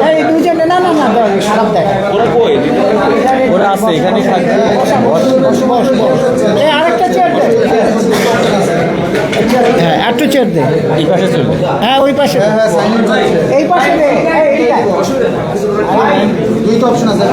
এই দুজনে না না না খারাপ দেখা ওরা আছে এখানে এই আরেকটা চেয়ার দে হ্যাঁ একটু চেয়ার দে এই পাশে চলবে। হ্যাঁ ওই পাশে এই পাশে দে দুই তো অপশন আছে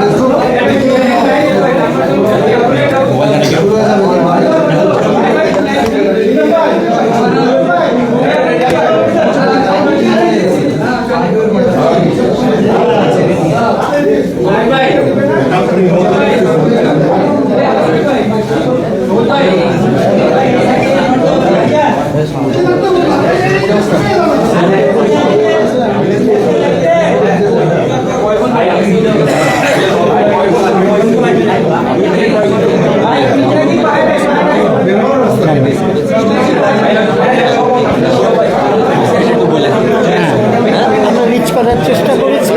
আমরা রিচ করার চেষ্টা করেছি।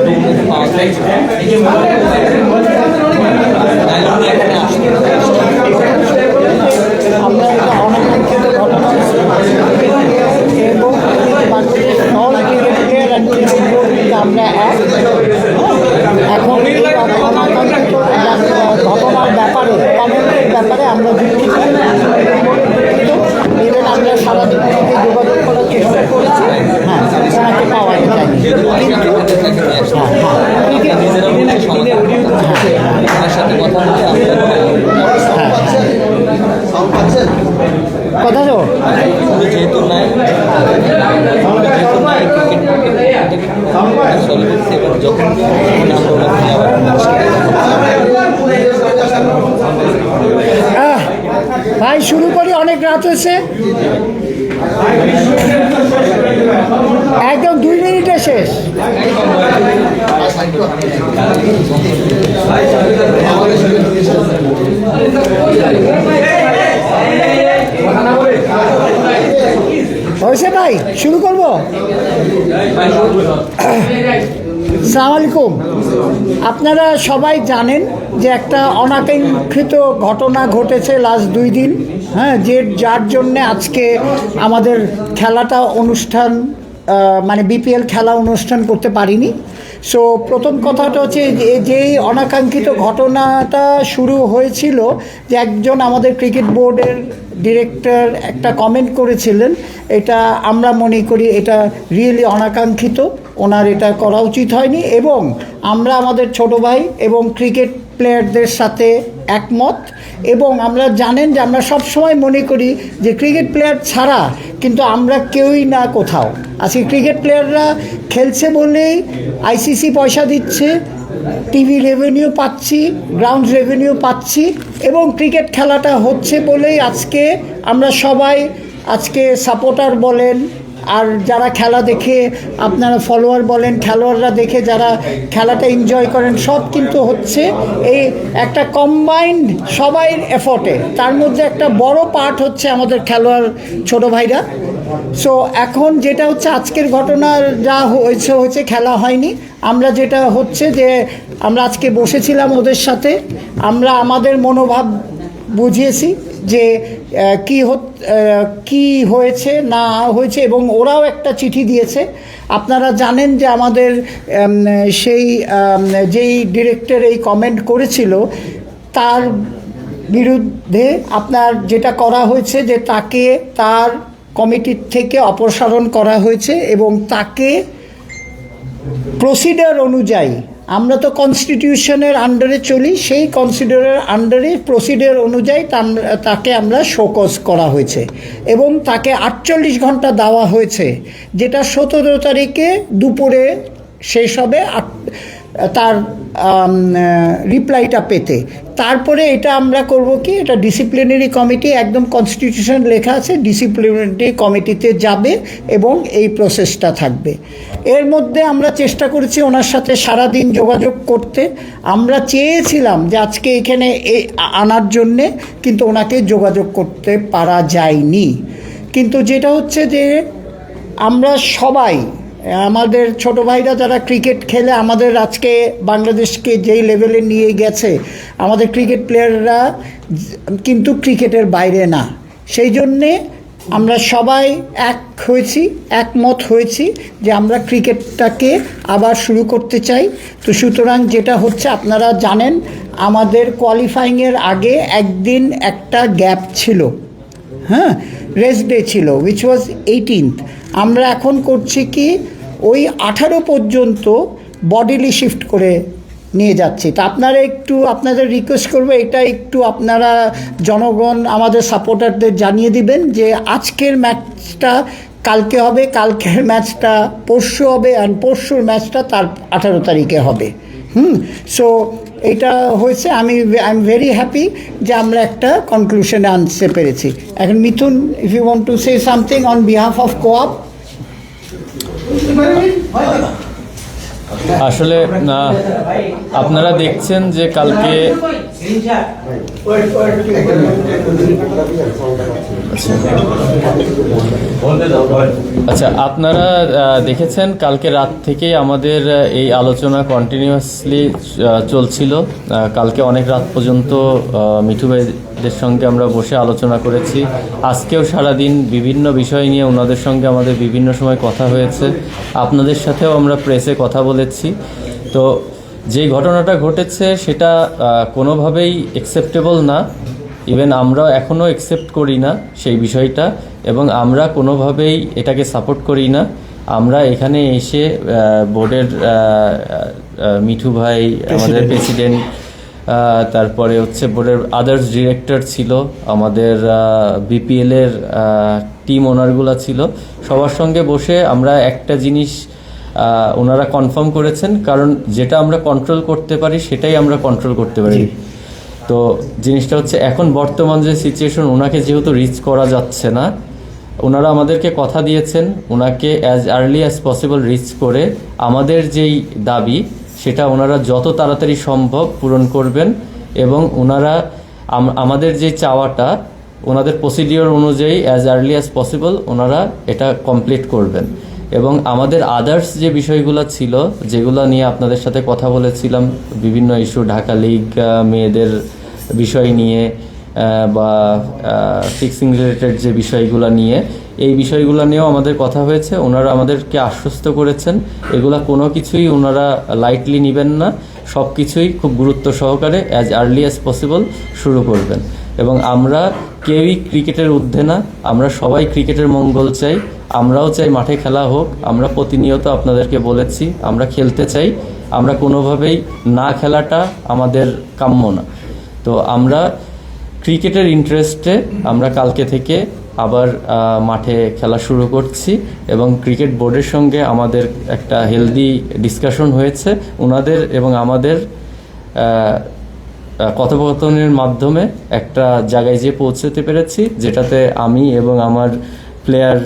আমরা একটা অনাকাঙ্ক্ষিত ঘটনা এবং Bangladesh all cricket player and cricket board কিন্তু আমরা এক। এখন এই অনাকাঙ্ক্ষিত ঘটনার ব্যাপারে কমেন্টের ব্যাপারে আমরা দুঃখিত। ইভেন আমরা সারাদিন ওনাকে যোগাযোগ করার চেষ্টা করেছি, হ্যাঁ ওনাকে পাওয়া যায়নি। কথা তো যেহেতু নাই যখন ভাই শুরু করি, অনেক রাত হয়েছে, একদম 2 মিনিটে শেষ। হয়েছে ভাই, শুরু করবো। আসসালামু আলাইকুম। আপনারা সবাই জানেন যে একটা অনাকাঙ্ক্ষিত ঘটনা ঘটেছে লাস্ট 2 দিন, হ্যাঁ, যার জন্যে আজকে আমাদের খেলাটা অনুষ্ঠান মানে বিপিএল খেলা অনুষ্ঠান করতে পারিনি। সো প্রথম কথাটা হচ্ছে যেই অনাকাঙ্ক্ষিত ঘটনাটা শুরু হয়েছিল যে একজন আমাদের ক্রিকেট বোর্ডের ডিরেক্টর একটা কমেন্ট করেছিলেন, এটা আমরা মনে করি এটা রিয়েলি অনাকাঙ্ক্ষিত, ওনার এটা করা উচিত হয়নি এবং আমরা আমাদের ছোট ভাই এবং ক্রিকেট প্লেয়ারদের সাথে একমত। এবং আমরা জানেন যে আমরা সবসময় মনে করি যে ক্রিকেট প্লেয়ার ছাড়া কিন্তু আমরা কেউই না কোথাও। আজকে ক্রিকেট প্লেয়াররা খেলছে বলেই আইসিসি পয়সা দিচ্ছে, টিভি রেভিনিউ পাচ্ছি, গ্রাউন্ড রেভিনিউ পাচ্ছি এবং ক্রিকেট খেলাটা হচ্ছে বলেই আজকে আমরা সবাই আজকে সাপোর্টার বলেন আর যারা খেলা দেখে আপনারা ফলোয়ার বলেন, খেলোয়াড়রা দেখে যারা খেলাটা এনজয় করেন, সব কিন্তু হচ্ছে এই একটা কম্বাইন্ড সবাইয়ের এফর্টে। তার মধ্যে একটা বড় পার্ট হচ্ছে আমাদের খেলোয়াড় ছোট ভাইরা। সো এখন যেটা হচ্ছে আজকের ঘটনা যা হয়েছে খেলা হয়নি। আমরা যেটা হচ্ছে যে আমরা আজকে বসেছিলাম ওদের সাথে, আমরা আমাদের মনোভাব বুঝিয়েছি যে কি হয়েছে না হয়েছে এবং ওরাও একটা চিঠি দিয়েছে। আপনারা জানেন যে আমাদের যেই ডিরেক্টর এই কমেন্ট করেছিল তার বিরুদ্ধে আপনার যেটা করা হয়েছে যে তাকে তার কমিটির থেকে অপসারণ করা হয়েছে এবং তাকে প্রসিডিওর অনুযায়ী, আমরা তো কনস্টিটিউশনের আন্ডারে চলি, সেই কনস্টিটিউশনের আন্ডারে প্রসিডিওর অনুযায়ী তাকে আমরা শোকজ করা হয়েছে এবং তাকে 48 ঘন্টা দেওয়া হয়েছে, যেটা 17 তারিখে দুপুরে শেষ হবে তার রিপ্লাইটা পেতে। তারপরে এটা আমরা করব কি, এটা ডিসিপ্লিনারি কমিটি, একদম কনস্টিটিউশন লেখা আছে, ডিসিপ্লিনারি কমিটিতে যাবে এবং এই প্রসেসটা থাকবে। এর মধ্যে আমরা চেষ্টা করেছি ওনার সাথে সারাদিন যোগাযোগ করতে। আমরা চেয়েছিলাম যে আজকে এখানে আনার জন্যে, কিন্তু ওনাকে যোগাযোগ করতে পারা যায়নি। কিন্তু যেটা হচ্ছে যে আমরা সবাই আমাদের ছোট ভাইরা যারা ক্রিকেট খেলে আমাদের আজকে বাংলাদেশকে যেই লেভেলে নিয়ে গেছে, আমাদের ক্রিকেট প্লেয়াররা কিন্তু ক্রিকেটের বাইরে না। সেই জন্যে আমরা সবাই একমত হয়েছি যে আমরা ক্রিকেটটাকে আবার শুরু করতে চাই। তো সুতরাং যেটা হচ্ছে আপনারা জানেন আমাদের কোয়ালিফাইংয়ের আগে একদিন একটা গ্যাপ ছিল, হ্যাঁ, রেস্ট ডে ছিল, উইচ ওয়াজ 18th। আমরা এখন করছি কি ওই 18 পর্যন্ত বডিলি শিফট করে নিয়ে যাচ্ছি। তো আপনারা একটু আপনাদের রিকোয়েস্ট করবো এটা একটু আপনারা জনগণ আমাদের সাপোর্টারদের জানিয়ে দিবেন যে আজকের ম্যাচটা কালকে হবে, কালকের ম্যাচটা পরশু হবে, অ্যান্ড পরশুর ম্যাচটা তার 18 তারিখে হবে। সো এটা হয়েছে, আই এম ভেরি হ্যাপি যে আমরা একটা কনক্লুশনে আনতে পেরেছি। এখন Mithun, if you want to say something on behalf of coop. আসলে আপনারা দেখছেন যে কালকে আচ্ছা আপনারা দেখেছেন কালকে রাত থেকেই আমাদের এই আলোচনা কন্টিনিউয়াসলি চলছিল। কালকে অনেক রাত পর্যন্ত মিঠু ভাইদের সঙ্গে আমরা বসে আলোচনা করেছি। আজকেও সারাদিন বিভিন্ন বিষয় নিয়ে ওনাদের সঙ্গে আমাদের বিভিন্ন সময় কথা হয়েছে। আপনাদের সাথেও আমরা প্রেসে কথা বলেছি। তো যে ঘটনাটা ঘটেছে সেটা কোনোভাবেই অ্যাকসেপ্টেবল না। ইভেন আমরা এখনও অ্যাকসেপ্ট করি না সেই বিষয়টা, এবং আমরা কোনোভাবেই এটাকে সাপোর্ট করি না। আমরা এখানে এসে বোর্ডের মিঠু ভাই, আমাদের প্রেসিডেন্ট, তারপরে হচ্ছে বোর্ডের আদার্স ডিরেক্টর ছিল, আমাদের বিপিএলের টিম ওনারগুলো ছিল, সবার সঙ্গে বসে আমরা একটা জিনিস ওনারা কনফার্ম করেছেন, কারণ যেটা আমরা কন্ট্রোল করতে পারি সেটাই আমরা কন্ট্রোল করতে পারি। তো জিনিসটা হচ্ছে এখন বর্তমান যে সিচুয়েশন, ওনাকে যেহেতু রিচ করা যাচ্ছে না, ওনারা আমাদেরকে কথা দিয়েছেন ওনাকে as early as possible reach করে আমাদের যেই দাবি সেটা ওনারা যত তাড়াতাড়ি সম্ভব পূরণ করবেন, এবং ওনারা আমাদের যে চাওয়াটা ওনাদের প্রসিডিওর অনুযায়ী অ্যাজ আর্লি অ্যাজ পসিবল ওনারা এটা কমপ্লিট করবেন। এবং আমাদের আদার্স যে বিষয়গুলো ছিল যেগুলো নিয়ে আপনাদের সাথে কথা বলেছিলাম, বিভিন্ন ইস্যু, ঢাকা লিগ, মেয়েদের বিষয় নিয়ে বা ফিক্সিং রিলেটেড যে বিষয়গুলো নিয়ে, এই বিষয়গুলো নিয়েও আমাদের কথা হয়েছে। ওনারা আমাদেরকে আশ্বস্ত করেছেন এগুলা কোনো কিছুই ওনারা লাইটলি নেবেন না, সব কিছুই খুব গুরুত্ব সহকারে অ্যাজ আর্লি অ্যাজ পসিবল শুরু করবেন। এবং আমরা কেউই ক্রিকেটের ঊর্ধ্বে না, আমরা সবাই ক্রিকেটের মঙ্গল চাই। আমরাও চাই মাঠে খেলা হোক। আমরা প্রতিনিয়ত আপনাদেরকে বলেছি আমরা খেলতে চাই, আমরা কোনোভাবেই না খেলাটা আমাদের কাম্য না। তো আমরা ক্রিকেটের ইন্টারেস্টে আমরা কালকে থেকে আবার মাঠে খেলা শুরু করছি, এবং ক্রিকেট বোর্ডের সঙ্গে আমাদের একটা হেলদি ডিসকাশন হয়েছে। ওনাদের এবং আমাদের কথোপকথনের মাধ্যমে একটা জায়গায় যেয়ে পৌঁছতে পেরেছি, যেটাতে আমি এবং আমার প্লেয়ার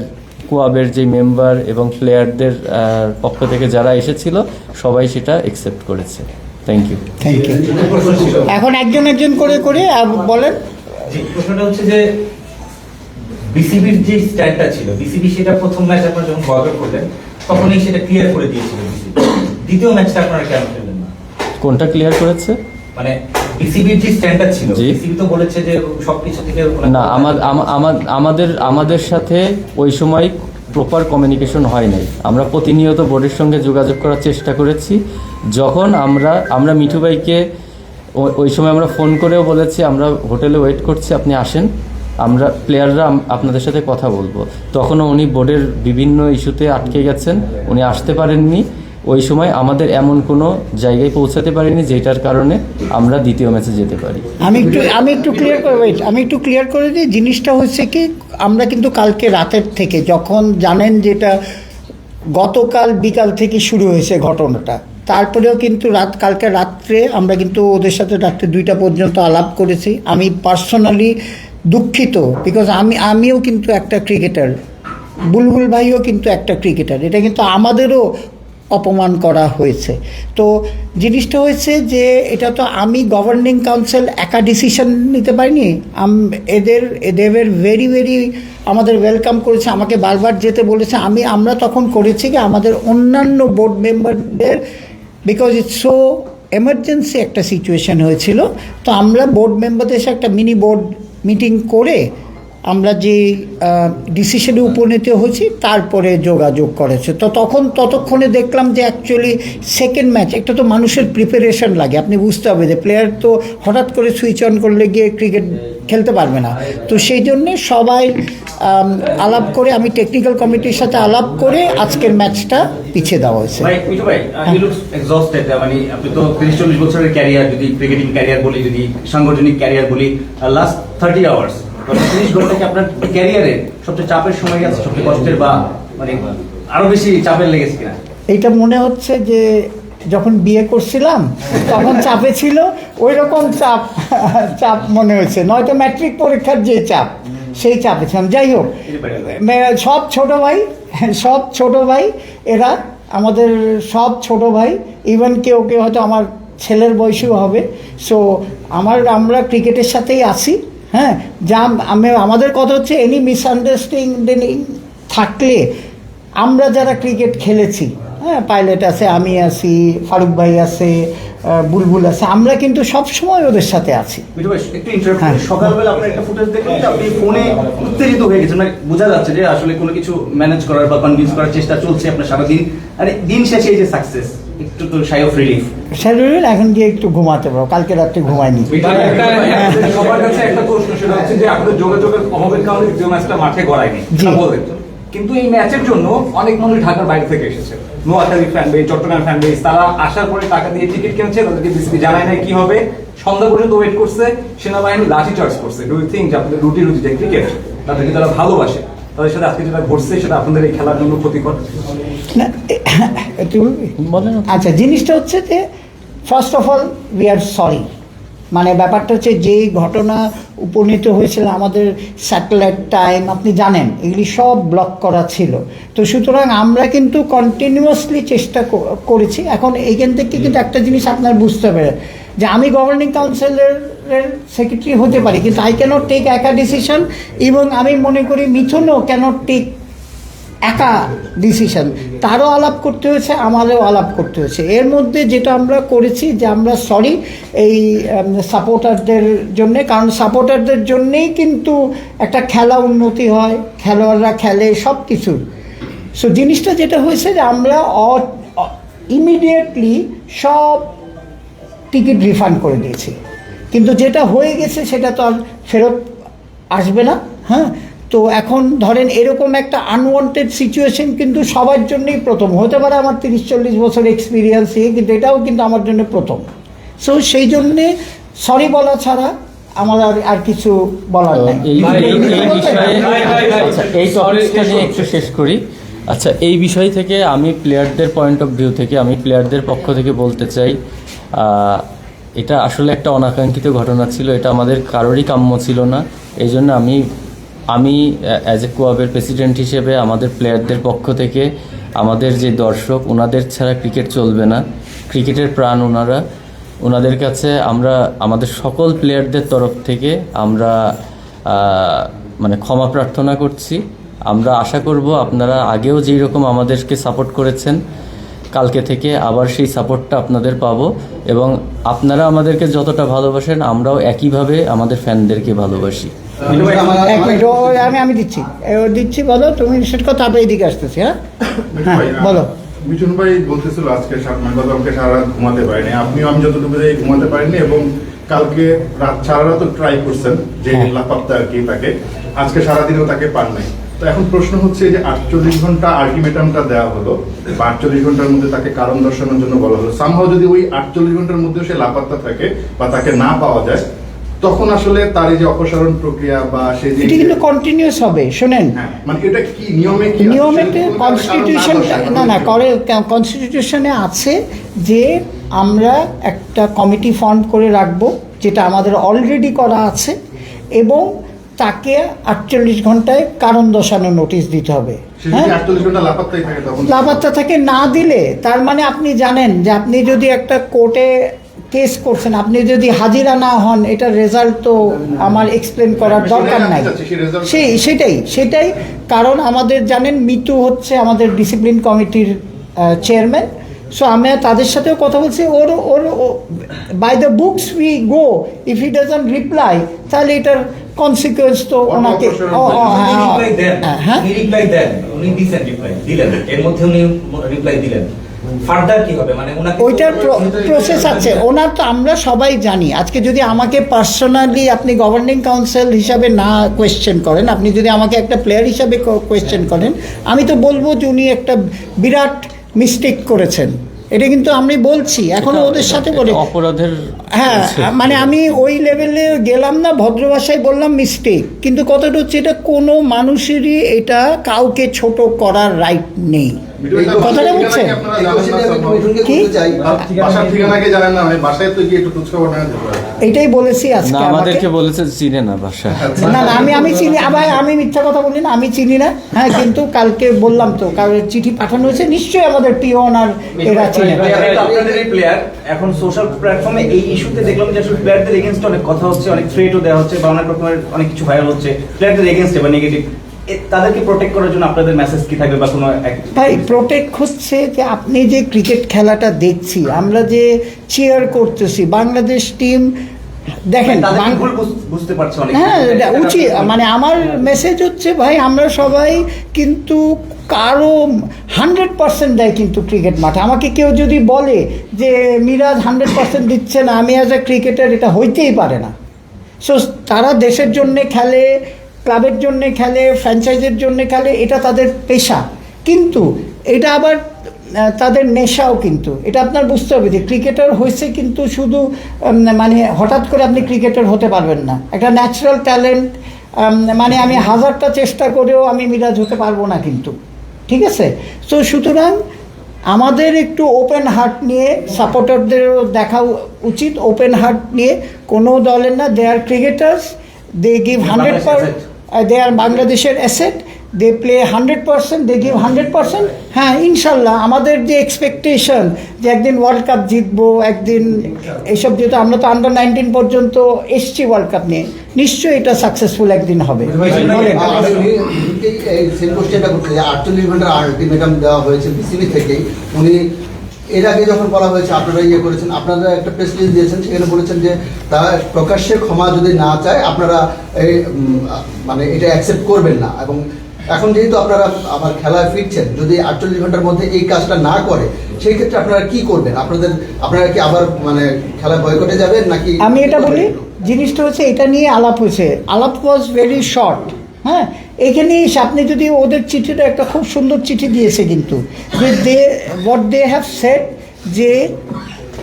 কোয়াবের যে মেম্বার এবং প্লেয়ারদের পক্ষ থেকে যারা এসেছিল সবাই সেটা অ্যাকসেপ্ট করেছে। Thank you. এখন একজন একজন করে বলেন। প্রশ্নটা হচ্ছে যে বিসিবির যে স্ট্যান্ডটা ছিল, বিসিবি সেটা প্রথম ম্যাচ আপনারা যখন বয়কট করলেন তখনই সেটা ক্লিয়ার করে দিয়েছিল বিসিবি। দ্বিতীয় ম্যাচটা আপনারা কেন খেললেন না? কোনটা ক্লিয়ার করেছে? মানে বিসিবির যে স্ট্যান্ডার্ড ছিল, বিসিবি তো বলেছে যে সবকিছু থেকে না, আমাদের সাথে ওই সময় প্রপার কমিউনিকেশন হয় নাই। আমরা প্রতিনিয়ত বোর্ডের সঙ্গে যোগাযোগ করার চেষ্টা করেছি। যখন আমরা মিঠু ভাইকে ওই সময় আমরা ফোন করেও বলেছি আমরা হোটেলে ওয়েট করছি, আপনি আসেন, আমরা প্লেয়াররা আপনাদের সাথে কথা বলবো। তখনও উনি বোর্ডের বিভিন্ন ইস্যুতে আটকে গেছেন, উনি আসতে পারেননি। ওই সময় আমাদের এমন কোনো জায়গায় পৌঁছাতে পারিনি যেটার কারণে আমরা দ্বিতীয় ম্যাচে যেতে পারি। আমি একটু ক্লিয়ার করে দিই। জিনিসটা হচ্ছে কি, আমরা কিন্তু কালকে রাতের থেকে, যখন জানেন যেটা গতকাল বিকাল থেকে শুরু হয়েছে ঘটনাটা, তারপরেও কিন্তু কালকে রাত্রে আমরা কিন্তু ওদের সাথে রাত্রে 2টা পর্যন্ত আলাপ করেছি। আমি পার্সোনালি দুঃখিত, বিকজ আমিও কিন্তু একটা ক্রিকেটার, বুলবুল ভাইও কিন্তু একটা ক্রিকেটার, এটা কিন্তু আমাদেরও অপমান করা হয়েছে। তো জিনিসটা হয়েছে যে এটা তো আমি গভর্নিং কাউন্সিল একা ডিসিশন নিতে পারিনি। এদের ভেরি আমাদের ওয়েলকাম করেছে, আমাকে বারবার যেতে বলেছে। আমরা তখন করেছি কি আমাদের অন্যান্য বোর্ড মেম্বারদের, বিকজ ইটস সো এমার্জেন্সি একটা সিচুয়েশন হয়েছিল, তো আমরা বোর্ড মেম্বারদের সাথে একটা মিনি বোর্ড মিটিং করে আমরা যে ডিসিশনে উপনীত হয়েছি তারপরে যোগাযোগ করেছে। তো ততক্ষণে দেখলাম যে অ্যাকচুয়ালি সেকেন্ড ম্যাচ একটা তো মানুষের প্রিপারেশন লাগে, আপনি বুঝতে হবে যে প্লেয়ার তো হঠাৎ করে সুইচ অন করলে গিয়ে ক্রিকেট খেলতে পারবে না। তো সেই জন্যে সবাই আলাপ করে, আমি টেকনিক্যাল কমিটির সাথে আলাপ করে আজকের ম্যাচটা পিছিয়ে দেওয়া হয়েছে। ভাই মিঠু ভাই, ইউ লুকস এক্সহস্টেড। মানে আপনি তো 30-40 বছরের ক্যারিয়ার, যদি ক্রিকেটিং ক্যারিয়ার বলি, যদি সাংগঠনিক ক্যারিয়ার বলি, লাস্ট 30 আওয়ার্স, 30 ঘন্টা কি আপনার ক্যারিয়ারে সবচেয়ে চাপের সময় আছে, সবচেয়ে কষ্টের, বা মানে আরো বেশি চাপের লেগেছে কিনা? এইটা মনে হচ্ছে যে যখন বিয়ে করছিলাম তখন চাপে ছিল, ওই রকম চাপ মনে হয়েছে, নয়তো ম্যাট্রিক পরীক্ষার যে চাপ সেই চাপে ছিলাম। যাই হোক, সব ছোট ভাই এরা আমাদের সব ছোট ভাই, ইভেন কেউ হয়তো আমার ছেলের বয়সীও হবে। সো আমরা ক্রিকেটের সাথেই আছি। হ্যাঁ, আমাদের কথা হচ্ছে এনি মিসআন্ডারস্ট্যান্ডিং থাকলে আমরা যারা ক্রিকেট খেলেছি, হ্যাঁ, পাইলট আছে, আমি আছি, ফারুক ভাই আছে, বুলবুল আছে, আমরা কিন্তু সব সময় ওদের সাথে আছি। মিঠু ভাই একটু ইন্টারাপ্ট করি, সকালবেলা আপনার একটা ফুটেজ দেখলাম যে আপনি ফোনে উত্তেজিত হয়ে গেছেন, মানে বোঝা যাচ্ছে যে আসলে কোনো কিছু ম্যানেজ করার বা কনভিন্স করার চেষ্টা চলছে আপনার সারাদিন, আর দিন শেষে এই যে সাকসেস, একটু তো শাই অফ রিলিফ। এখন গিয়ে একটু ঘুমাতে পারো, কালকে রাত্রে ঘুমাইনি। সবার কাছে একটা প্রশ্ন, সেটা হচ্ছে যে আপনাদের যোগাযোগের অভাবের কারণে দ্বিতীয় ম্যাচটা মাঠে গড়ায়নি, বললেন। কিন্তু এই ম্যাচের জন্য অনেক মানুষ ঢাকার বাইরে থেকে এসেছে, Noakhali fan base, Chittagong fan base, তারা আসার পরে টাকা দিয়ে টিকিট কিনেছে, তাদেরকে বিসিবি জানায় নাই কি হবে, সন্ধ্যা পর্যন্ত ওয়েট করছে, সেনাবাহিনী লাঠি চার্জ করছে। ডু ইউ থিঙ্ক যে আপনাদের রুটি যে ক্রিকেট, তাদেরকে তারা ভালোবাসে, তাদের সাথে আজকে যেটা ঘটছে সেটা আপনাদের এই খেলার জন্য ক্ষতিকর? না, আচ্ছা, জিনিসটা হচ্ছে যে first of all we are sorry. মানে ব্যাপারটা হচ্ছে যেই ঘটনা উপনীত হয়েছিল, আমাদের স্যাটেলাইট টাইম আপনি জানেন এগুলি সব ব্লক করা ছিল। তো সুতরাং আমরা কিন্তু কন্টিনিউয়াসলি চেষ্টা করেছি। এখন এইখান থেকে কিন্তু একটা জিনিস আপনার বুঝতে হবে যে আমি গভর্নিং কাউন্সিলের সেক্রেটারি হতে পারি, কিন্তু আই ক্যানট টেক একা ডিসিশন, এবং আমি মনে করি মিথুনও ক্যানট টেক একা ডিসিশন। তারও আলাপ করতে হয়েছে, আমাদেরও আলাপ করতে হয়েছে। এর মধ্যে যেটা আমরা করেছি যে আমরা সরি এই সাপোর্টারদের জন্যে, কারণ সাপোর্টারদের জন্যেই কিন্তু একটা খেলা উন্নতি হয়, খেলোয়াড়রা খেলে, সব কিছু। সো জিনিসটা যেটা হয়েছে যে আমরা ইমিডিয়েটলি সব টিকিট রিফান্ড করে দিয়েছি, কিন্তু যেটা হয়ে গেছে সেটা তো আর ফেরত আসবে না। হ্যাঁ, তো এখন ধরেন এরকম একটা আনওয়ান্টেড সিচুয়েশন কিন্তু সবার জন্যই প্রথম। হতে পারে আমার 30-40 বছর এক্সপিরিয়েন্স, কিন্তু এটাও কিন্তু আমার জন্য প্রথম। সো সেই জন্যে সরি বলা ছাড়া আমার আর কিছু বলার নেই। এই টপিকটা নিয়ে একটু শেষ করি। আচ্ছা, এই বিষয় থেকে আমি প্লেয়ারদের পয়েন্ট অফ ভিউ থেকে, আমি প্লেয়ারদের পক্ষ থেকে বলতে চাই, এটা আসলে একটা অনাকাঙ্ক্ষিত ঘটনা ছিল, এটা আমাদের কারোরই কাম্য ছিল না। এই জন্য আমি অ্যাজ এ কোয়াবের প্রেসিডেন্ট হিসেবে আমাদের প্লেয়ারদের পক্ষ থেকে, আমাদের যে দর্শক, ওনাদের ছাড়া ক্রিকেট চলবে না, ক্রিকেটের প্রাণ ওনারা, ওনাদের কাছে আমরা আমাদের সকল প্লেয়ারদের তরফ থেকে আমরা মানে ক্ষমা প্রার্থনা করছি। আমরা আশা করব আপনারা আগেও যেই রকম আমাদেরকে সাপোর্ট করেছেন, কালকে থেকে আবার সেই সাপোর্টটা আপনাদের পাবো, এবং আপনারা আমাদেরকে যতটা ভালোবাসেন আমরাও একইভাবে আমাদের ফ্যানদেরকে ভালোবাসি। এক মিনিট, আমি দিচ্ছি, বলো তুমি সেটা কথা, তারপরে এদিকে আসতেছি। হ্যাঁ, বলো। মিঠুন ভাই বলতেছিল আজকে গতকালকে সারা রাত ঘুমাতে পারেনি, আপনিও আমি যতটুকু যাই ঘুমাতে পারেননি, এবং কালকে রাত সারা রাত ট্রাই করছেন যে লাপাপ্তা আর কি, তাকে আজকে সারাদিনেও তাকে পান নাই। তো এখন প্রশ্ন হচ্ছে যে 48 ঘন্টা আলটিমেটামটা দেওয়া হলো, বা 48 ঘন্টার মধ্যে তাকে কারণ দর্শানোর জন্য বলা হলো, সামহাও যদি ওই 48 ঘন্টার মধ্যে সে লাপাত্তা থাকে বা তাকে না পাওয়া যায়, তখন আসলে তার এই যে অপসারণ প্রক্রিয়া বা সে যে, এটা কিন্তু কন্টিনিউয়াস হবে। শোনেন, মানে এটা কি নিয়মে কনস্টিটিউশন কনস্টিটিউশনে আছে যে আমরা একটা কমিটি ফর্ম করে রাখবো, যেটা আমাদের অলরেডি করা আছে, এবং তাকে 48 ঘন্টায় কারণ দর্শানোর নোটিশ দিতে হবে। হ্যাঁ, লাপাত্তা থাকে না দিলে তার মানে আপনি জানেন যে আপনি যদি একটা কোর্টে কেস করছেন, আপনি যদি হাজিরা না হন, এটার রেজাল্ট তো আমার এক্সপ্লেন করার দরকার নাই। সেটাই কারণ আমাদের জানেন মিতু হচ্ছে আমাদের ডিসিপ্লিন কমিটির চেয়ারম্যান। সো আমি তাদের সাথেও কথা বলছি, or by the books we go, if he doesn't reply তাহলে এটার কনসিকুয়েন্স তো ওনাকে উনি রিপ্লাই দেন, হ্যাঁ উনি রিপ্লাই দেন, উনি দিছেন রিপ্লাই দিলেন, এর মধ্যে উনি রিপ্লাই দিলেন। ফার্দার কি হবে মানে ওনাকে ওইটার প্রসেস আছে ওনার, তো আমরা সবাই জানি। আজকে যদি আমাকে পার্সোনালি আপনি গভর্নিং কাউন্সিল হিসাবে না কোয়েশ্চেন করেন, আপনি যদি আমাকে একটা প্লেয়ার হিসাবে কোয়েশ্চেন করেন, আমি তো বলবো যে উনি একটা বিরাট মিস্টেক করেছেন। এটা কিন্তু আমি বলছি এখনো ওদের সাথে করে অপরাধের হ্যাঁ, মানে আমি ওই লেভেলে গেলাম না, ভদ্র ভাষায় বললাম মিস্টেক। কিন্তু কথাটা হচ্ছে এটা কোনো মানুষেরই এটা কাউকে ছোট করার রাইট নেই। কথাটা বুঝছেন কি? বাসার ঠিকানা কি জানেন না? বাসায় তো গিয়ে একটু খোঁজখবর নেওয়া যেতে পারে। এটাই বলেছি আজকে না, আমাকে। আমাদেরকে বলেছে চিনে না বাসা। না না, আমি চিনি, আবার আমি মিথ্যা কথা বলি না, আমি চিনি না। হ্যাঁ, কিন্তু কালকে বললাম তো, কারোর চিঠি পাঠানো হয়েছে, নিশ্চয়ই আমাদের পিওন আর এরা চিনে। আপনাদের এই প্লেয়ার এখন সোশ্যাল প্ল্যাটফর্মে এই ইস্যুতে দেখলাম যে আসলে প্লেয়ারদের এগেইনস্ট অনেক কথা হচ্ছে, অনেক থ্রেটও দেওয়া হচ্ছে বা অনেক রকমের অনেক কিছু ভাইরাল হচ্ছে প্লেয়ারদের এগেইনস্টে বা নেগেটিভ। তাদেরকে প্রোটেক্ট করার জন্য আপনাদের মেসেজ কি থাকবে বা কোনো ভাই প্রোটেক্ট হচ্ছে যে আপনি যে ক্রিকেট খেলাটা দেখছি, আমরা যে চিয়ার করতেছি বাংলাদেশ টিম, দেখেন বুঝতে পারছে অনেক। হ্যাঁ, উচিত মানে আমার মেসেজ হচ্ছে ভাই আমরা সবাই কিন্তু কারো 100% দেয় কিন্তু ক্রিকেট মাঠে। আমাকে কেউ যদি বলে যে মিরাজ 100% দিচ্ছে না, আমি অ্যাজ এ ক্রিকেটার, এটা হইতেই পারে না। সো তারা দেশের জন্যে খেলে, ক্লাবের জন্যে খেলে, ফ্র্যাঞ্চাইজের জন্যে খেলে, এটা তাদের পেশা। কিন্তু এটা আবার তাদের নেশাও কিন্তু। এটা আপনার বুঝতে হবে যে ক্রিকেটার হয়েছে কিন্তু শুধু মানে হঠাৎ করে আপনি ক্রিকেটার হতে পারবেন না। একটা ন্যাচারাল ট্যালেন্ট, মানে আমি 1000টা চেষ্টা করেও আমি মিরাজ হতে পারবো না কিন্তু, ঠিক আছে? তো সুতরাং আমাদের একটু ওপেন হার্ট নিয়ে সাপোর্টারদেরও দেখা উচিত, ওপেন হার্ট নিয়ে। কোনো দলের না, দে আর cricketers, they give 100%, they are বাংলাদেশের asset, they play 100%, they give 100%। হ্যাঁ, ইনশাল্লাহ আমাদের যে এক্সপেকটেশন যে একদিন ওয়ার্ল্ড কাপ জিতবো, একদিন এইসব, যেহেতু আমরা তো আন্ডার 19 পর্যন্ত এসছি ওয়ার্ল্ড কাপ নিয়ে, নিশ্চয়ই এটা সাকসেসফুল একদিন হবে। সেম কোশ্চেনটা করতে 48 ঘন্টার আলটিমেটাম দেওয়া হয়েছে বিসিবি থেকেই। উনি এর আগে যখন বলা হয়েছে আপনারা ইয়ে করেছেন, আপনারা একটা প্রেস রিলিজ দিয়েছেন, সেখানে বলেছেন যে তারা প্রকাশ্যে ক্ষমা যদি না চায় আপনারা এই মানে এটা অ্যাকসেপ্ট করবেন না। এবং এখন যেহেতু আপনারা আবার খেলায় ফিরছেন, যদি 48 ঘন্টার মধ্যে এই কাজটা না করে, সেই ক্ষেত্রে আপনারা কি করবেন? আপনারা কি আবার মানে খেলা বয়কটে যাবেন নাকি? আমি এটা বলি, জিনিসটা হচ্ছে এটা নিয়ে আলাপ হয়েছে, আলাপ ওয়াজ ভেরি শর্ট। হ্যাঁ, এখানে আপনি যদি ওদের চিঠিটা একটা খুব সুন্দর চিঠি দিয়েছে কিন্তু, যে হোয়াট দে হ্যাভ সেড, যে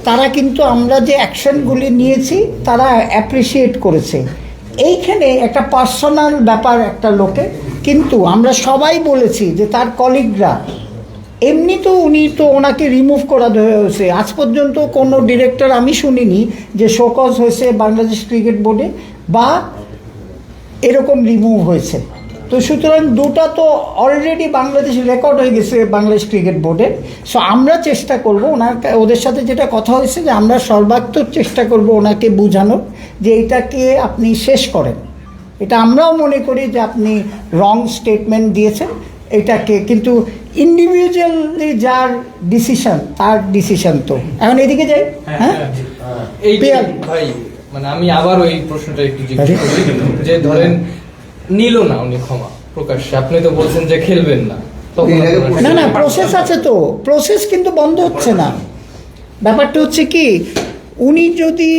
তারা কিন্তু আমরা যে অ্যাকশনগুলি নিয়েছি তারা অ্যাপ্রিসিয়েট করেছে। এইখানে একটা পার্সোনাল ব্যাপার একটা লোকে, কিন্তু আমরা সবাই বলেছি যে তার কলিগরা, এমনি তো উনি তো ওনাকে রিমুভ করা হয়েছে। আজ পর্যন্ত কোনো ডিরেক্টর আমি শুনিনি যে শোকজ হয়েছে বাংলাদেশ ক্রিকেট বোর্ডে বা এরকম রিমুভ হয়েছে। তো সুতরাং দুটা তো অলরেডি বাংলাদেশ রেকর্ড হয়ে গেছে বাংলাদেশ ক্রিকেট বোর্ডে। সো আমরা চেষ্টা করব ওদের সাথে যেটা কথা হয়েছে, যে আমরা সর্বাত্মক চেষ্টা করব ওনাকে বোঝানোর যে এটাকে আপনি শেষ করেন। এটা আমরাও মনে করি যে আপনি রং স্টেটমেন্ট দিয়েছেন এটাকে, কিন্তু ইন্ডিভিজুয়ালি যার ডিসিশন তার ডিসিশন। তো এখন এদিকে যাই। হ্যাঁ, এই যে ভাই, মানে আমি আবার ওই প্রশ্নটা একটু জিজ্ঞেস করি, যে ধরেন নিল না উনি ক্ষমা প্রকাশ্যে, আপনি তো বলছেন যে খেলবেন না, তখন না না, প্রসেস আছে তো, প্রসেস কিন্তু বন্ধ হচ্ছে না। ব্যাপারটা হচ্ছে কি, উনি যদি,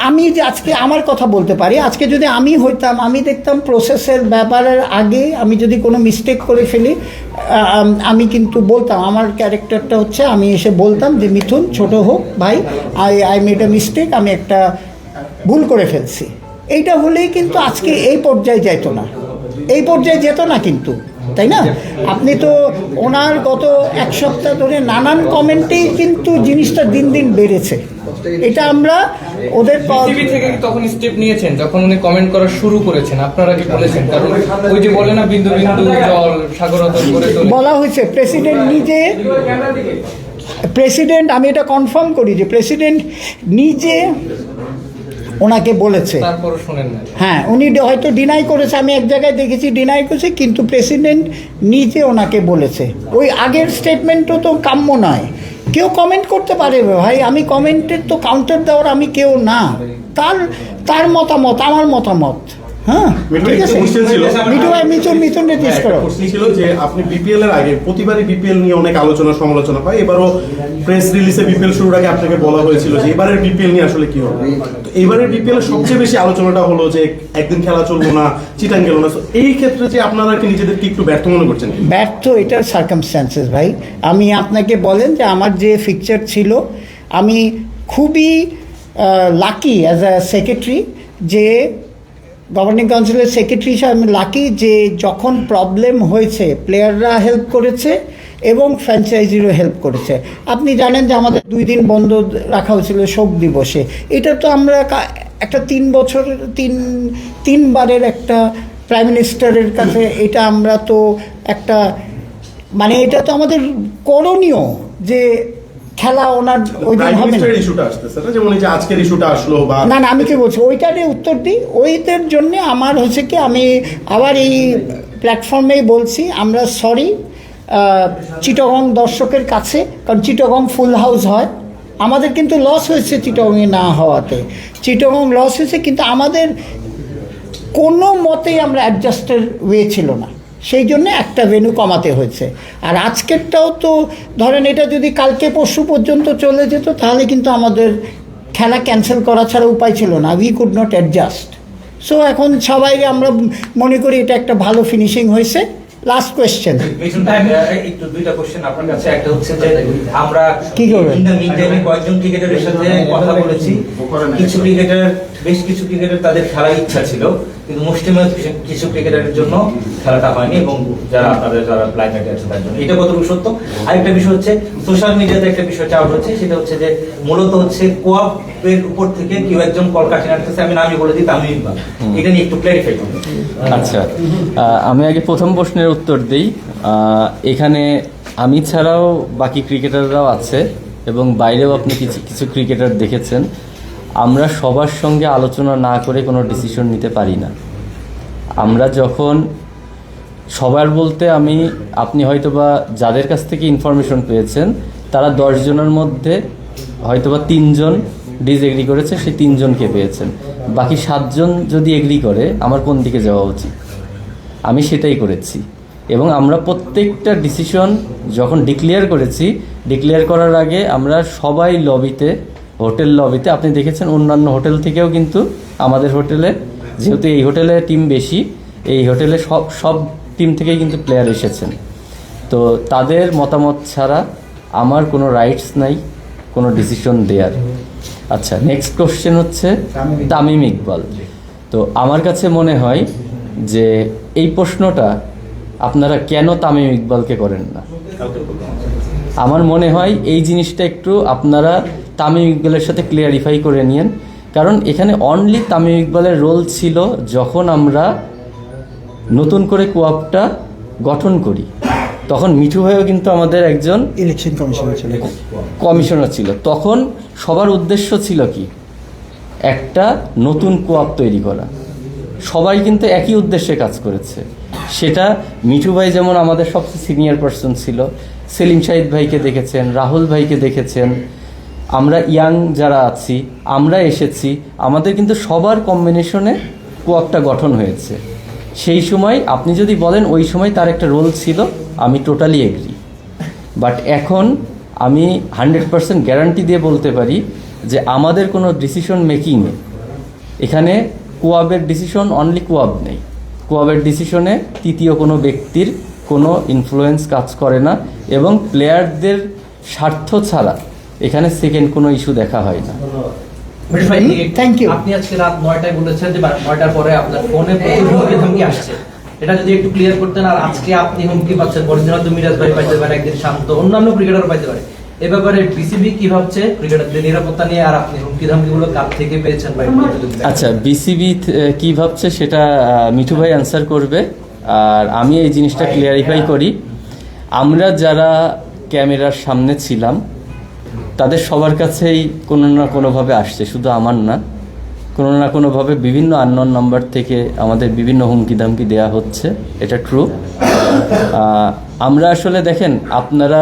আমি যে আজকে আমার কথা বলতে পারি, আজকে যদি আমি হইতাম, আমি দেখতাম প্রসেসের ব্যাপারের আগে আমি যদি কোনো মিস্টেক করে ফেলি, আমি কিন্তু বলতাম, আমার ক্যারেক্টারটা হচ্ছে আমি এসে বলতাম যে মিথুন, ছোট হোক ভাই, আই মেড এ মিস্টেক, আমি একটা ভুল করে ফেলছি। এইটা হলেই কিন্তু আজকে এই পর্যায়ে যেত না, এই পর্যায়ে যেত না কিন্তু, তাই না? আপনি তো ওনার গত এক সপ্তাহ ধরে নানান কমেন্টেই কিন্তু জিনিসটা দিন দিন বেড়েছে। এটা আমরা ওদের বিসিবি থেকে তখন স্টেপ নিয়েছেন যখন উনি কমেন্ট করা শুরু করেছেন, আপনারা কি বলেছেন? কারণ ওই যে বলে না, বিন্দু বিন্দু জল সাগরতল করে তোলে, বলা হয়েছে। প্রেসিডেন্ট নিজে, প্রেসিডেন্ট, আমি এটা কনফার্ম করি যে প্রেসিডেন্ট নিজে ওনাকে বলেছে। তারপরও শুনেন না? হ্যাঁ, উনি হয়তো ডিনাই করেছে, আমি এক জায়গায় দেখেছি ডিনাই করেছে, কিন্তু প্রেসিডেন্ট নিজে ওনাকে বলেছে। ওই আগের স্টেটমেন্টও তো কাম্য নয়। কেউ কমেন্ট করতে পারে ভাই, আমি কমেন্টের তো কাউন্টার দেওয়ার আমি কেউ না। তার মতামত আমার মতামত, হ্যাঁ মিঠু, ঠিক একটা আছে question ছিল। মিঠু ভাই মিথুন রিলিজ করো। প্রশ্ন ছিল যে আপনি বিপিএল এর আগে প্রতিবারই বিপিএল নিয়ে অনেক আলোচনা সমালোচনা হয়, এবারও প্রেস রিলিজে বিপিএল শুরুর আগে আপনাকে বলা হয়েছিল যে এবারের বিপিএল নিয়ে আসলে কি হবে। তো এইবারের বিপিএল এর সবচেয়ে বেশি আলোচনাটা হলো যে একদিন খেলা চললো না, চিটাং গেল না। So এই ক্ষেত্রে যে আপনারা কি নিজেদেরকে একটু ব্যর্থ মনে করছেন? ব্যর্থ এটার সার্কামস্ট্যান্সেস ভাই। আমি আপনাকে বলেন যে আমার যে ফিকচার ছিল, আমি খুবই লাকি অ্যাজ আ সেক্রেটারি, যে গভর্নিং কাউন্সিলের সেক্রেটারি হিসাবে আমি লাকি যে যখন প্রবলেম হয়েছে প্লেয়াররা হেল্প করেছে এবং ফ্র্যাঞ্চাইজিরও হেল্প করেছে। আপনি জানেন যে আমাদের 2 দিন বন্ধ রাখা হয়েছিল শোক দিবসে। এটা তো আমরা একটা 3 বছর 3বারের একটা প্রাইম মিনিস্টারের কাছে এটা আমরা তো একটা মানে এটা তো আমাদের করণীয় যে খেলা ওনার ওই দিন হবে না। ইস্যুটা আসতেছে না, যেমন এই যে আজকের ইস্যুটা আসলো বা না না, আমি কি বলছি ওইটারই উত্তর দিই। ওইটার জন্যে আমার হচ্ছে কি, আমি আবার এই প্ল্যাটফর্মেই বলছি আমরা সরি চিটাগং দর্শকের কাছে, কারণ চিটাগং ফুল হাউস হয়। আমাদের কিন্তু লস হয়েছে চিটাগংয়ে না হওয়াতে, চিটাগং লস হয়েছে, কিন্তু আমাদের কোনো মতেই আমরা অ্যাডজাস্টের ওয়ে ছিল না, সেই জন্য একটা ভেন্যু কমাতে হয়েছে। আর আজকেরটাও তো ধরেন এটা যদি কালকে পরশু পর্যন্ত চলে যেত তাহলে কিন্তু আমাদের খেলা ক্যান্সেল করা ছাড়া উপায় ছিল না, we could not adjust. So এখন সবাই আমরা মনে করি এটা একটা ভালো ফিনিশিং হয়েছে। Last question. একটু 2টা কোশ্চেন আপনার কাছে। একটা হচ্ছে যে আমরা কি করবেন? ইন দ্য মিন টাইমে কয়েকজন ক্রিকেটারের সাথে কথা বলেছি। কিছু ক্রিকেটার, বেশ কিছু ক্রিকেটার তাদের খেলার ইচ্ছা ছিল, কিন্তু মুষ্টিমেয় কিছু ক্রিকেটারের জন্য খেলাটা হয়নি, এবং যারা প্লাইমেটে আছে তার জন্য। এটা কতটুকু সত্য? আরেকটা বিষয় হচ্ছে সোশ্যাল মিডিয়াতে একটা বিষয় চাপ হচ্ছে, সেটা হচ্ছে যে মূলত হচ্ছে কোয়াপের উপর থেকে কেউ একজন কল কাটিয়ে আনতেছে, আমি নামই বলে দিই তামিম ইকবাল। এটা নিয়ে একটু ক্লারিফাই করুন। আচ্ছা, আমি আগে প্রথম প্রশ্নের উত্তর দিই। এখানে আমি ছাড়াও বাকি ক্রিকেটাররাও আছে এবং বাইরেও আপনি কিছু কিছু ক্রিকেটার দেখেছেন। আমরা সবার সঙ্গে আলোচনা না করে কোনো ডিসিশন নিতে পারি না। আমরা যখন সবার বলতে আপনি হয়তোবা যাদের কাছ থেকে ইনফরমেশন পেয়েছেন তারা 10 জনের মধ্যে হয়তোবা 3 জন ডিসএগ্রি করেছে, সেই 3 জনকে পেয়েছেন। বাকি 7 জন যদি এগ্রি করে আমার কোন দিকে যাওয়া উচিত, আমি সেটাই করেছি। এবং আমরা প্রত্যেকটা ডিসিশন যখন ডিক্লেয়ার করেছি, ডিক্লেয়ার করার আগে আমরা সবাই লবিতে, হোটেল লবিতে, আপনি দেখেছেন অন্যান্য হোটেল থেকেও কিন্তু আমাদের হোটেলে, যেহেতু এই হোটেলে টিম বেশি, এই হোটেলে সব টিম থেকেই কিন্তু প্লেয়ার এসেছেন। তো তাদের মতামত ছাড়া আমার কোনো রাইটস নাই কোনো ডিসিশন দেওয়ার। আচ্ছা, নেক্সট কোশ্চেন হচ্ছে তামিম ইকবাল। তো আমার কাছে মনে হয় যে এই প্রশ্নটা আপনারা কেন তামিম ইকবালকে করেন না, আমার মনে হয় এই জিনিসটা একটু আপনারা তামিম ইকবালের সাথে ক্লিয়ারিফাই করে নিন। কারণ এখানে অনলি তামিম ইকবালের রোল ছিল যখন আমরা নতুন করে কোয়াপটা গঠন করি, তখন মিঠু ভাইও কিন্তু আমাদের একজন ইলেকশন কমিশনার ছিল। তখন সবার উদ্দেশ্য ছিল কি, একটা নতুন কোয়াপ তৈরি করা। সবাই কিন্তু একই উদ্দেশ্যে কাজ করেছে। সেটা মিঠু ভাই যেমন আমাদের সবচেয়ে সিনিয়র পার্সন ছিল, সেলিম শাহিদ ভাইকে দেখেছেন, রাহুল ভাইকে দেখেছেন, আমরা ইয়াং যারা আছি আমরা এসেছি, আমাদের কিন্তু সবার কম্বিনেশনে কোয়াপটা গঠন হয়েছে। সেই সময় আপনি যদি বলেন ওই সময় তার একটা রোল ছিল, আমি টোটালি এগ্রি। বাট এখন আমি 100% গ্যারান্টি দিয়ে বলতে পারি যে আমাদের কোনো ডিসিশন মেকিংয়ে এখানে কোয়াবের ডিসিশন অনলি কোয়াব নেই, কোয়াবের ডিসিশনে তৃতীয় কোনো ব্যক্তির কোনো ইনফ্লুয়েন্স কাজ করে না, এবং প্লেয়ারদের স্বার্থ ছাড়া এখানে সেকেন্ড কোনো ইস্যু দেখা হয় না। Thank you. আপনি আজকে রাত 9টায় বলেছেন যে 9টার পরে আপনার ফোনে প্রচুর হুমকি আসছে, এটা যদি একটু ক্লিয়ার করতেন। আর আজকে আপনি হুমকি পাচ্ছেন, পরের দিন হয়তো মিরাজ ভাই পাইতে পারে, একদিন শান্ত, অন্যান্য ক্রিকেটার পাইতে পারে। এ ব্যাপারে বিসিবি কি ভাবছে ক্রিকেটারদের নিরাপত্তা নিয়ে, আর আপনি হুমকি ধামকিগুলো কার থেকে পেয়েছেন ভাই? আচ্ছা, বিসিবি কি ভাবছে সেটা মিঠু ভাই অ্যান্সার করবে। আর আমি এই জিনিসটা ক্লিয়ারিফাই করি, আমরা যারা ক্যামেরার সামনে ছিলাম তাদের সবার কাছেই কোনো না কোনোভাবে আসছে, শুধু আমার না, কোনো না কোনোভাবে বিভিন্ন আননোন নাম্বার থেকে আমাদের বিভিন্ন হুমকি ধামকি দেওয়া হচ্ছে, এটা ট্রু। আমরা আসলে দেখেন, আপনারা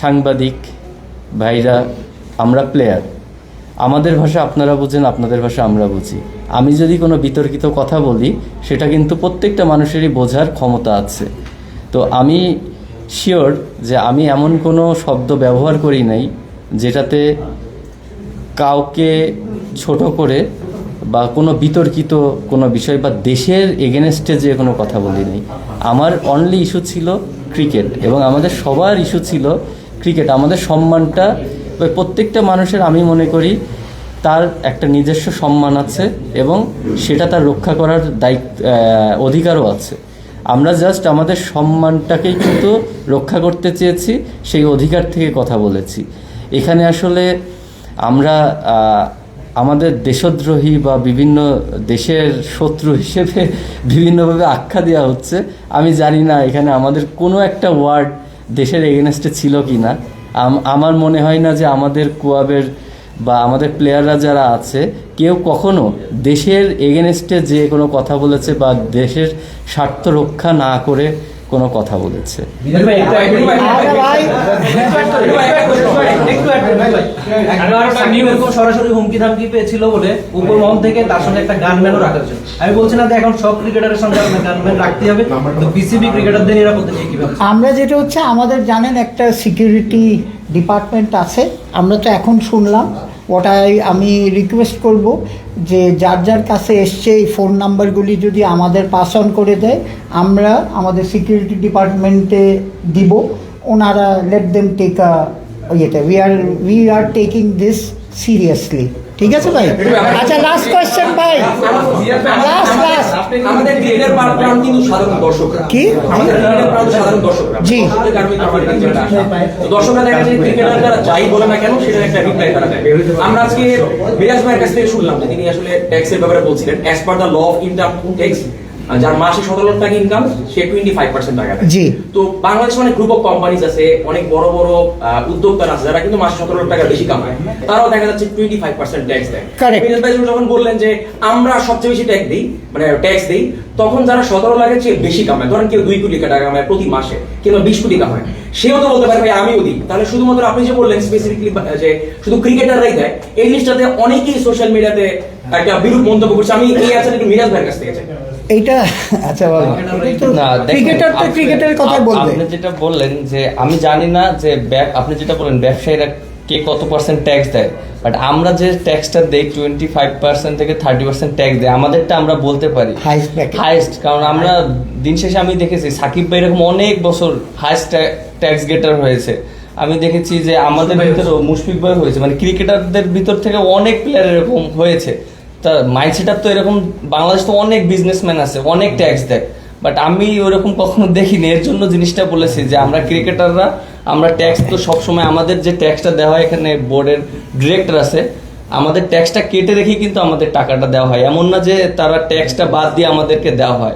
সাংবাদিক ভাইরা, আমরা প্লেয়ার, আমাদের ভাষা আপনারা বুঝেন, আপনাদের ভাষা আমরা বুঝি। আমি যদি কোনো বিতর্কিত কথা বলি সেটা কিন্তু প্রত্যেকটা মানুষেরই বোঝার ক্ষমতা আছে। তো আমি শিওর যে আমি এমন কোনো শব্দ ব্যবহার করি নাই যেটাতে কাউকে ছোট করে বা কোনো বিতর্কিত কোনো বিষয় বা দেশের এগেনস্টে যে কোনো কথা বলি নাই। আমার অনলি ইস্যু ছিল ক্রিকেট, এবং আমাদের সবার ইস্যু ছিল ক্রিকেট। আমাদের সম্মানটা প্রত্যেকটা মানুষের, আমি মনে করি তার একটা নিজস্ব সম্মান আছে এবং সেটা তার রক্ষা করার অধিকারও আছে। আমরা জাস্ট আমাদের সম্মানটাকেই কিন্তু রক্ষা করতে চেয়েছি, সেই অধিকার থেকে কথা বলেছি। এখানে আসলে আমরা আমাদের দেশদ্রোহী বা বিভিন্ন দেশের শত্রু হিসেবে বিভিন্নভাবে আখ্যা দেওয়া হচ্ছে। আমি জানি না এখানে আমাদের কোনো একটা ওয়ার্ড দেশের এগেনস্টে ছিল কি না। আমার মনে হয় না যে আমাদের কুয়াবের বা আমাদের প্লেয়াররা যারা আছে কেউ কখনো দেশের এগেনস্টে যে কোনো কথা বলেছে বা দেশের স্বার্থ রক্ষা না করে কোনো কথা বলেছে। সরাসরি হুমকি ধামকি পেয়েছিল বলে উপর মহল থেকে তার সঙ্গে একটা গানম্যানও রাখার জন্য। আমি বলছি না যে এখন সব ক্রিকেটারের সঙ্গে আপনার গানম্যান রাখতে হবে, তো বিসিবি ক্রিকেটারদের নিরাপত্তা নিয়ে কিভাবে? আমরা যেটা হচ্ছে, আমাদের জানেন একটা সিকিউরিটি ডিপার্টমেন্ট আছে। আমরা তো এখন শুনলাম, ওটাই আমি রিকোয়েস্ট করব যে যার যার কাছে এসছে এই ফোন নাম্বারগুলি যদি আমাদের পাস অন করে দেয়, আমরা আমাদের সিকিউরিটি ডিপার্টমেন্টে দিব, ওনারা লেট দেম টেক ইয়েতে we are taking this seriously. ঠিক আছে ভাই? আচ্ছা, লাস্ট কোয়েশ্চেন ভাই, লাস্ট আমাদের ক্রিকেটের প্রাণ কিন্তু সাধারণ দর্শকরা। কি আমাদের ক্রিকেটের প্রাণ সাধারণ দর্শকরা। জি, দর্শকরা দেখা যায় ক্রিকেটার যারা যাই বলে না কেন সেটার একটা রিপ্লাই তারা দেয়। আমরা আজকে বিরাজ ভাইয়ের কাছ থেকে শুনলাম যে তিনি আসলে ট্যাক্সের ব্যাপারে বলছিলেন, as per the law of income tax, যার মাসে 17 লাখ টাকা ইনকাম সে 25% টাকা দেয়। জি। তো বাংলাদেশে অনেক গ্রুপ অফ কোম্পানিজ আছে, অনেক বড় বড় উদ্যোক্তারা আছে যারা কিন্তু মাসে 17 লাখ টাকা বেশি কামায়, তারাও দেখা যাচ্ছে 25% ট্যাক্স দেয়। বিরাজ ভাই যখন বললেন যে আমরা সবচেয়ে বেশি ট্যাক্স দিই, মানে ট্যাক্স দিই, তখন যারা 17 লাখের চেয়ে বেশি কামায়, ধরেন কেউ 2 কোটি টাকা কামায় প্রতি মাসে কিংবা 20 কোটি কামায়, সেও তো বলতে পারে ভাই আমিও দিই। তাহলে শুধুমাত্র আপনি যে বললেন স্পেসিফিকলি যে শুধু ক্রিকেটাররাই দেয়, এই জিনিসটাতে অনেকেই সোশ্যাল মিডিয়াতে একটা বিরূপ মন্তব্য করছে। আমি এই আছে একটু মিরাজ ভাইয়ের কাছ থেকে চাই এইটা। আচ্ছা, ক্রিকেটার তো ক্রিকেটের কথা বলবে। আপনি যেটা বললেন যে আমি জানি না যে আপনি যেটা বলেন ব্যবসায়ীরা কে কত পার্সেন্ট ট্যাক্স দেয়, বাট আমরা যে ট্যাক্সটা দেই 25% থেকে 30% ট্যাক্স দেয়, আমাদেরটা আমরা বলতে পারি হাইস্ট। কারণ আমরা দিন শেষে আমি দেখেছি সাকিব ভাই এরকম অনেক বছর হাইস্ট ট্যাক্স গেটার হয়েছে। আমি দেখেছি যে আমাদের ভিতরেও মুশফিক ভাই হয়েছে, মানে ক্রিকেটারদের ভিতর থেকে অনেক প্লেয়ার এরকম হয়েছে। তা মাইন্ডসেট তো এরকম, বাংলাদেশ তো অনেক বিজনেসম্যান আছে, অনেক ট্যাক্স দেয়, বাট আমি ওরকম কখনো দেখিনি। এর জন্য জিনিসটা বলেছি যে আমরা ক্রিকেটাররা আমরা ট্যাক্স তো সবসময় আমাদের যে ট্যাক্সটা দেওয়া হয়, এখানে বোর্ডের ডিরেক্টর আছে, আমাদের ট্যাক্সটা কেটে রেখে কিন্তু আমাদের টাকাটা দেওয়া হয়। এমন না যে তারা ট্যাক্সটা বাদ দিয়ে আমাদেরকে দেওয়া হয়।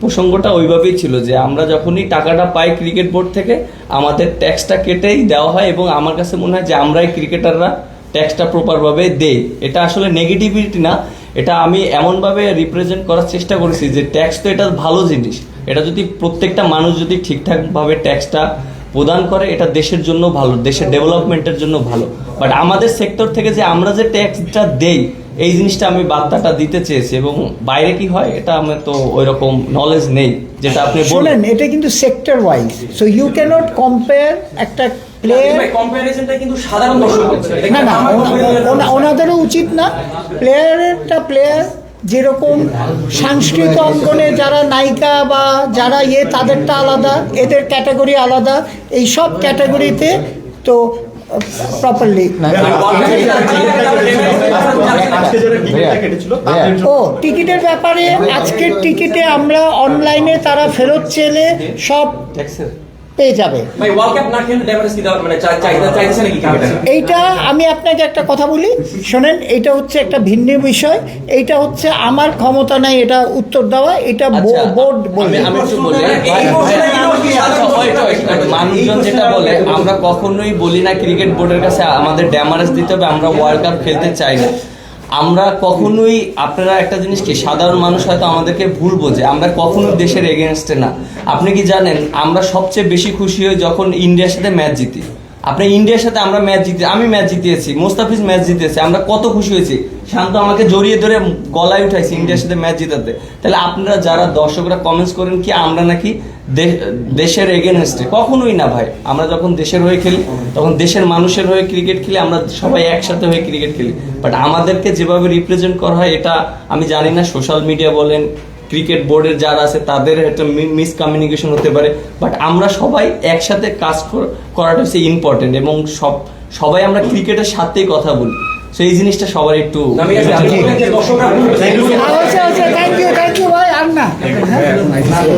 প্রসঙ্গটা ওইভাবেই ছিল যে আমরা যখনই টাকাটা পাই ক্রিকেট বোর্ড থেকে, আমাদের ট্যাক্সটা কেটেই দেওয়া হয়, এবং আমার কাছে মনে হয় যে আমরাই ক্রিকেটাররা ট্যাক্সটা প্রপারভাবে দেই। এটা আসলে নেগেটিভিটি না, এটা আমি এমনভাবে রিপ্রেজেন্ট করার চেষ্টা করেছি যে ট্যাক্স তো এটা ভালো জিনিস, এটা যদি প্রত্যেকটা মানুষ যদি ঠিকঠাকভাবে ট্যাক্সটা প্রদান করে, এটা দেশের জন্য ভালো, দেশের ডেভেলপমেন্টের জন্য ভালো। বাট আমাদের সেক্টর থেকে যে আমরা যে ট্যাক্সটা দেই, এই জিনিসটা আমি বার্তাটা দিতে চেয়েছি, এবং বাইরে কি হয় এটা আমার তো ওইরকম নলেজ নেই যেটা আপনি বলেন। এটা কিন্তু sector wise, so you can't compare একটা প্লেয়ার। কম্পারিজনটা কিন্তু সাধারণ দর্শক হচ্ছে না না, ওনাদেরও উচিত না। প্লেয়ার যেরকম সাংস্কৃতিক অঙ্গনে যারা নায়িকা বা যারা তাদেরটা আলাদা, এদের ক্যাটাগরি আলাদা, এই সব ক্যাটাগরিতে তো প্রপারলি। ও টিকিটের ব্যাপারে, আজকের টিকিটে আমরা অনলাইনে তারা ফেরত চেলে সব পেয়ে যাবে। এইটা আমি আপনাকে একটা কথা বলি, শোনেন, এইটা হচ্ছে একটা ভিন্ন বিষয়। এইটা হচ্ছে আমার ক্ষমতা নাই এটা উত্তর দেওয়া, এটা বোর্ড বলবে। মানুষজন যেটা বলে, আমরা কখনোই বলি না ক্রিকেট বোর্ডের কাছে আমাদের ড্যামারেজ দিতে হবে, আমরা ওয়ার্ল্ড কাপ খেলতে চাই না। আমরা কখনোই, আপনারা একটা জিনিস কি, সাধারণ মানুষ হয়তো আমাদেরকে ভুল বোঝে, আমরা কখনোই দেশের এগেনস্টে না। আপনি কি জানেন আমরা সবচেয়ে বেশি খুশি হই যখন ইন্ডিয়ার সাথে ম্যাচ জিতি। আপনি ইন্ডিয়ার সাথে আমরা আমি ম্যাচ জিতিয়েছি, মোস্তাফিজ ম্যাচ জিতেছে, আমরা কত খুশি হয়েছি। শান্ত আমাকে জড়িয়ে ধরে গলায় উঠাইছি ইন্ডিয়ার সাথে ম্যাচ জিতাতে। তাহলে আপনারা যারা দর্শকরা কমেন্টস করেন কি আমরা নাকি দেশের এগেনস্টে, কখনোই না ভাই। আমরা যখন দেশের হয়ে খেলি তখন দেশের মানুষের হয়ে ক্রিকেট খেলি, আমরা সবাই একসাথে হয়ে ক্রিকেট খেলি। বাট আমাদেরকে যেভাবে রিপ্রেজেন্ট করা হয় এটা আমি জানি না, সোশ্যাল মিডিয়া বলেন, ক্রিকেট বোর্ডের যারা আছে তাদের একটা মিসকমিউনিকেশন হতে পারে। বাট আমরা সবাই একসাথে কাজ করাটা হচ্ছে ইম্পর্টেন্ট, এবং সবাই আমরা ক্রিকেটের সাথেই কথা বলি। সো এই জিনিসটা সবার একটু থ্যাংক ইউ ভাই, আর না